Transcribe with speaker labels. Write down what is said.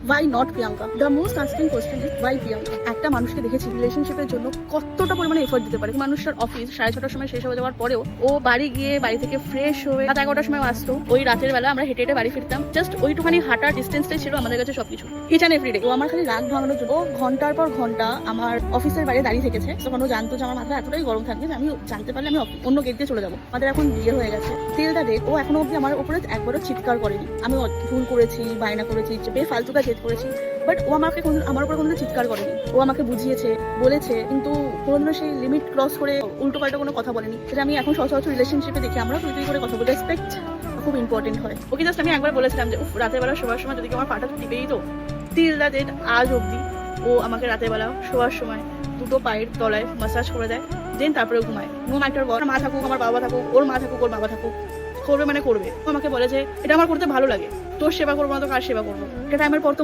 Speaker 1: Why not Priyanka? The most asking question is why Priyanka? একটা মানুষকে দেখেছি রিলেশনশিপের জন্য কতটা পরিমাণে এফোর্ট দিতে পারে। মানুষটার অফিস 6:30টার সময় শেষ হয়ে যাওয়ার পরেও ও বাড়ি গিয়ে বাড়ি থেকে ফ্রেশ হয়ে রাত 11টার সময় আসতো। ওই রাতের বেলা আমরা হেঁটে হেঁটে বাড়ি ফিরতাম। জাস্ট ওইটুখানি হাঁটার ডিস্টেন্সটাই ছিল আমাদের কাছে সবকিছু। ইচ অ্যান্ড এভরিডে ও আমার খালি রাগ ভাঙানোর জন্য ও ঘন্টার পর ঘন্টা আমার অফিসের বাইরে দাঁড়িয়ে থেকেছে। তখন ও জানতো যে আমার মাথা এতটাই গরম থাকবে যে আমি জানতে পারলে আমি অন্য গেট দিয়ে চলে যাবো। আমাদের এখন বিয়ে হয়ে গেছে। টিল দ্য ডেট ও এখনো অব্দি আমার উপরে একবারও চিৎকার করেনি। আমি ভুল করেছি, বায়না করেছি, বেফালতুকা জেদ করেছি, বাট ও আমার উপর কোনোদিন চিৎকার করেনি। ও আমাকে বুঝিয়েছে, বলেছে, কিন্তু কোনোদিনও সেই লিমিট ক্রস করে উল্টো পাল্টা কোনো কথা বলেনি। সেটা আমি এখন সচরাচর রিলেশনশিপে দেখি আমরা তুই করে কথা বলি। রেসপেক্ট খুব ইম্পর্টেন্ট হয়। ওকে জাস্ট আমি একবার বলেছিলাম যে রাতের বেলা শোবার সময় যদি আমার পাটা টিপেই তো। টিল দ্য ডেট আজ অব্দি ও আমাকে রাতের বেলা শোয়ার সময় দুটো পায়ের তলায় মাসাজ করে দেয়, দেন তারপরে ঘুমায়। নো ম্যাটার ওর মা থাকুক, আমার বাবা থাকুক, ওর মা থাকুক, ওর বাবা থাকুক, করবে মানে করবে। ও আমাকে বলে যে এটা আমার করতে ভালো লাগে, তোর সেবা করবো না তো কার সেবা করবো। এটা টাইমের পর তো